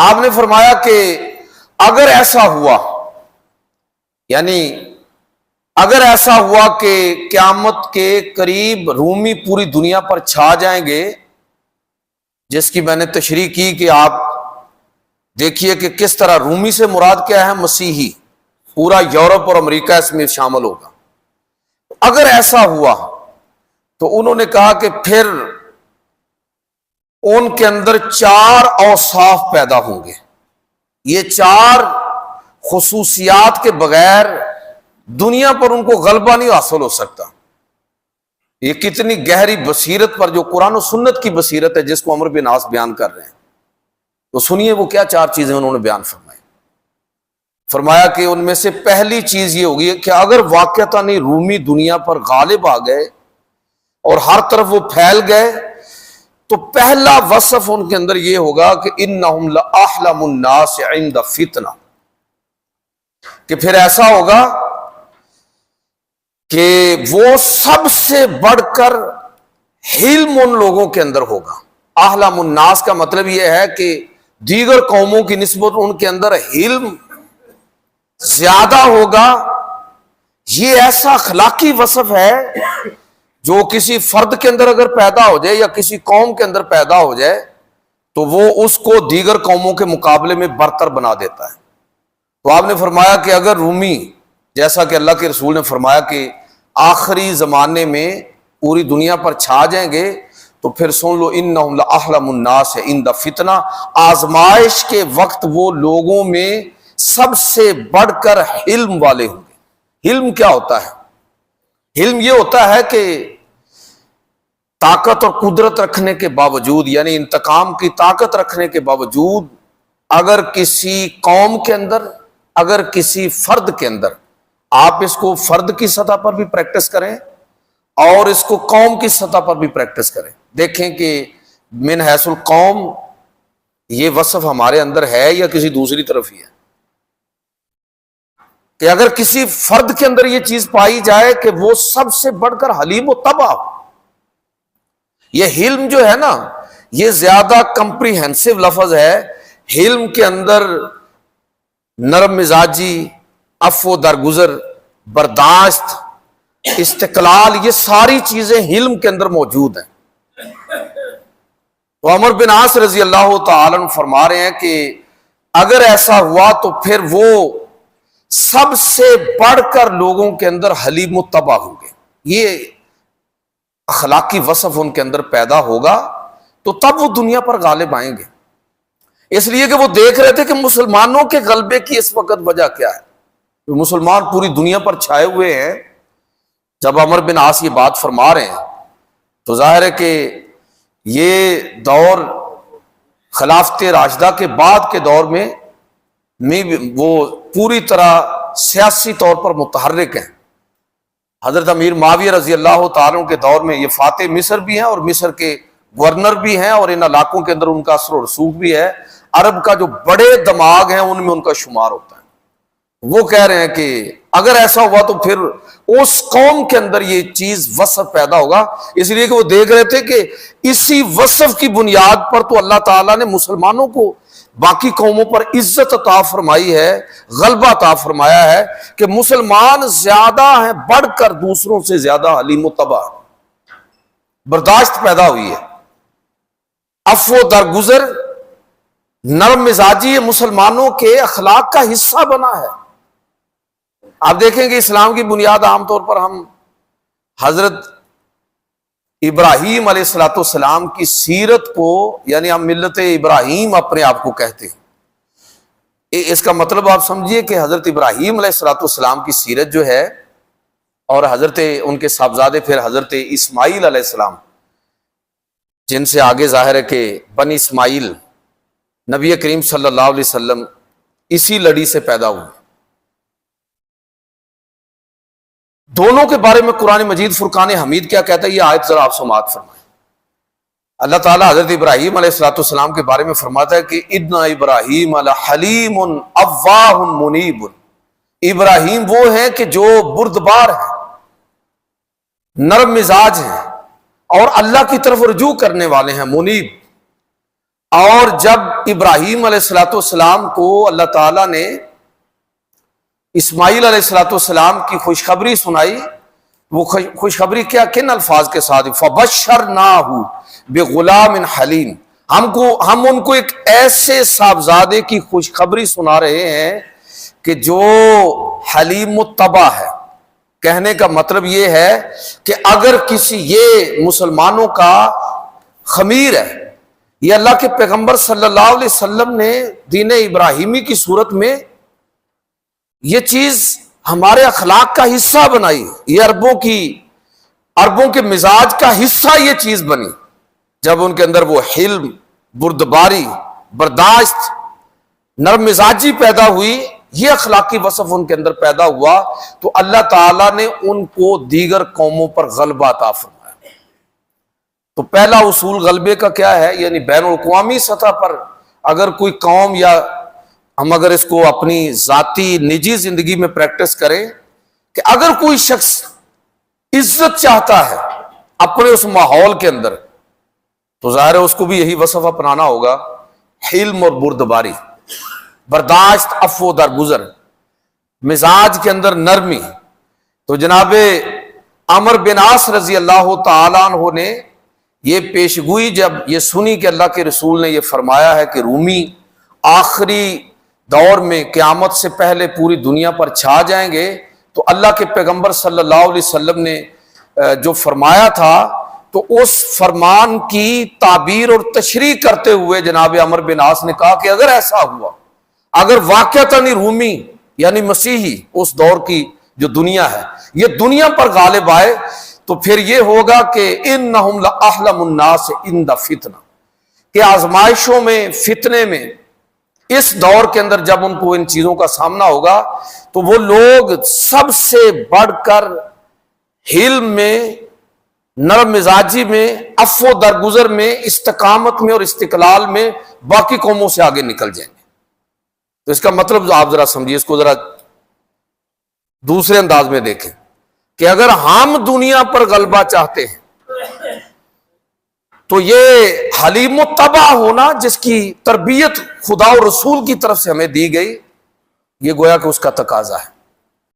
آپ نے فرمایا کہ اگر ایسا ہوا، یعنی اگر ایسا ہوا کہ قیامت کے قریب رومی پوری دنیا پر چھا جائیں گے، جس کی میں نے تشریح کی کہ آپ دیکھیے کہ کس طرح رومی سے مراد کیا ہے؟ مسیحی، پورا یورپ اور امریکہ اس میں شامل ہوگا۔ اگر ایسا ہوا تو انہوں نے کہا کہ پھر ان کے اندر 4 اوصاف پیدا ہوں گے۔ یہ 4 خصوصیات کے بغیر دنیا پر ان کو غلبہ نہیں حاصل ہو سکتا۔ یہ کتنی گہری بصیرت پر، جو قرآن و سنت کی بصیرت ہے جس کو عمرو بن عاص بیان کر رہے ہیں، تو سنیے وہ کیا 4 چیزیں انہوں نے بیان فرمائی۔ فرمایا کہ ان میں سے پہلی چیز یہ ہوگی کہ اگر واقعتاً رومی دنیا پر غالب آ گئے اور ہر طرف وہ پھیل گئے، تو پہلا وصف ان کے اندر یہ ہوگا کہ انہم لأحلم الناس عند فتنہ، کہ پھر ایسا ہوگا کہ وہ سب سے بڑھ کر حلم ان لوگوں کے اندر ہوگا۔ احلم الناس کا مطلب یہ ہے کہ دیگر قوموں کی نسبت ان کے اندر حلم زیادہ ہوگا۔ یہ ایسا اخلاقی وصف ہے جو کسی فرد کے اندر اگر پیدا ہو جائے یا کسی قوم کے اندر پیدا ہو جائے تو وہ اس کو دیگر قوموں کے مقابلے میں برتر بنا دیتا ہے۔ تو آپ نے فرمایا کہ اگر رومی، جیسا کہ اللہ کے رسول نے فرمایا کہ آخری زمانے میں پوری دنیا پر چھا جائیں گے، تو پھر سن لو انہم لأحلم الناس عند فتنہ، آزمائش کے وقت وہ لوگوں میں سب سے بڑھ کر حلم والے ہوں گے۔ حلم کیا ہوتا ہے؟ حلم یہ ہوتا ہے کہ طاقت اور قدرت رکھنے کے باوجود، یعنی انتقام کی طاقت رکھنے کے باوجود، اگر کسی قوم کے اندر، اگر کسی فرد کے اندر، آپ اس کو فرد کی سطح پر بھی پریکٹس کریں اور اس کو قوم کی سطح پر بھی پریکٹس کریں، دیکھیں کہ من حیث القوم یہ وصف ہمارے اندر ہے یا کسی دوسری طرف ہی ہے۔ کہ اگر کسی فرد کے اندر یہ چیز پائی جائے کہ وہ سب سے بڑھ کر حلیم و تباہ، یہ حلم جو ہے نا، یہ زیادہ کمپریہنسو لفظ ہے۔ حلم کے اندر نرم مزاجی، عفو درگزر، برداشت، استقلال، یہ ساری چیزیں حلم کے اندر موجود ہیں۔ تو عمرو بن عاص رضی اللہ تعالیٰ عنہ فرما رہے ہیں کہ اگر ایسا ہوا تو پھر وہ سب سے بڑھ کر لوگوں کے اندر حلیم و تباہ ہوں گے۔ یہ اخلاقی وصف ان کے اندر پیدا ہوگا تو تب وہ دنیا پر غالب آئیں گے۔ اس لیے کہ وہ دیکھ رہے تھے کہ مسلمانوں کے غلبے کی اس وقت وجہ کیا ہے، تو مسلمان پوری دنیا پر چھائے ہوئے ہیں۔ جب عمرو بن عاص یہ بات فرما رہے ہیں تو ظاہر ہے کہ یہ دور خلافت راشدہ کے بعد کے دور میں وہ پوری طرح سیاسی طور پر متحرک ہیں۔ حضرت امیر معاویہ رضی اللہ تعالیٰ عنہ کے دور میں یہ فاتح مصر بھی ہیں اور مصر کے گورنر بھی ہیں، اور ان علاقوں کے اندر ان کا اثر و رسوخ بھی ہے۔ عرب کا جو بڑے دماغ ہیں ان میں ان کا شمار ہوتا ہے۔ وہ کہہ رہے ہیں کہ اگر ایسا ہوا تو پھر اس قوم کے اندر یہ چیز وصف پیدا ہوگا، اس لیے کہ وہ دیکھ رہے تھے کہ اسی وصف کی بنیاد پر تو اللہ تعالیٰ نے مسلمانوں کو باقی قوموں پر عزت عطا فرمائی ہے، غلبہ عطا فرمایا ہے، کہ مسلمان زیادہ ہیں، بڑھ کر دوسروں سے زیادہ حلیم و تباہ، برداشت پیدا ہوئی ہے، عفو درگزر، نرم مزاجی، مسلمانوں کے اخلاق کا حصہ بنا ہے۔ آپ دیکھیں کہ اسلام کی بنیاد عام طور پر ہم حضرت ابراہیم علیہ السلام کی سیرت کو، یعنی ہم ملت ابراہیم اپنے آپ کو کہتے ہیں۔ اس کا مطلب آپ سمجھیے کہ حضرت ابراہیم علیہ السلام کی سیرت جو ہے، اور حضرت ان کے صاحبزادے پھر حضرت اسماعیل علیہ السلام، جن سے آگے ظاہر ہے کہ بنی اسماعیل نبی کریم صلی اللہ علیہ وسلم اسی لڑی سے پیدا ہوئے۔ دونوں کے بارے میں قرآن مجید فرقان حمید کیا کہتا ہے، یہ آیت ذرا آپ سماعت فرمائیں۔ اللہ تعالیٰ حضرت ابراہیم علیہ السلام کے بارے میں فرماتا ہے کہ ان ابراہیم حلیم اواہ منیب، ابراہیم وہ ہیں کہ جو بردبار ہیں، نرم مزاج ہیں اور اللہ کی طرف رجوع کرنے والے ہیں، منیب۔ اور جب ابراہیم علیہ الصلوۃ والسلام کو اللہ تعالیٰ نے اسماعیل علیہ الصلوۃ والسلام کی خوشخبری سنائی، وہ خوشخبری کیا، کن الفاظ کے ساتھ، فبشرناہ بغلام حلیم، ہم ان کو ایک ایسے صاحبزادے کی خوشخبری سنا رہے ہیں کہ جو حلیم الطبع ہے۔ کہنے کا مطلب یہ ہے کہ اگر کسی، یہ مسلمانوں کا خمیر ہے، یہ اللہ کے پیغمبر صلی اللہ علیہ وسلم نے دین ابراہیمی کی صورت میں یہ چیز ہمارے اخلاق کا حصہ بنائی، یہ عربوں کے مزاج کا حصہ یہ چیز بنی، جب ان کے اندر وہ حلم، بردباری، برداشت، نرم مزاجی پیدا ہوئی، یہ اخلاقی وصف ان کے اندر پیدا ہوا، تو اللہ تعالیٰ نے ان کو دیگر قوموں پر غلبہ عطا فرمایا۔ تو پہلا اصول غلبے کا کیا ہے، یعنی بین الاقوامی سطح پر اگر کوئی قوم، یا ہم اگر اس کو اپنی ذاتی نجی زندگی میں پریکٹس کریں کہ اگر کوئی شخص عزت چاہتا ہے اپنے اس ماحول کے اندر، تو ظاہر ہے اس کو بھی یہی وصف اپنانا ہوگا، حلم اور بردباری، برداشت، عفو درگزر، مزاج کے اندر نرمی۔ تو جناب عمرو بن عاص رضی اللہ تعالیٰ عنہ نے یہ پیشگوئی جب یہ سنی کہ اللہ کے رسول نے یہ فرمایا ہے کہ رومی آخری دور میں قیامت سے پہلے پوری دنیا پر چھا جائیں گے، تو اللہ کے پیغمبر صلی اللہ علیہ وسلم نے جو فرمایا تھا، تو اس فرمان کی تعبیر اور تشریح کرتے ہوئے جناب عمرو بن عاص نے کہا کہ اگر ایسا ہوا، اگر واقعتاً رومی یعنی مسیحی اس دور کی جو دنیا ہے یہ دنیا پر غالب آئے، تو پھر یہ ہوگا کہ انہم لأحلم الناس عند فتنہ، کہ آزمائشوں میں، فتنے میں، اس دور کے اندر جب ان کو ان چیزوں کا سامنا ہوگا، تو وہ لوگ سب سے بڑھ کر حلم میں، نرم مزاجی میں، عفو درگزر میں، استقامت میں اور استقلال میں باقی قوموں سے آگے نکل جائیں گے۔ تو اس کا مطلب آپ ذرا سمجھیے، اس کو ذرا دوسرے انداز میں دیکھیں کہ اگر ہم دنیا پر غلبہ چاہتے ہیں تو یہ حلیم الطبع ہونا، جس کی تربیت خدا اور رسول کی طرف سے ہمیں دی گئی، یہ گویا کہ اس کا تقاضا ہے۔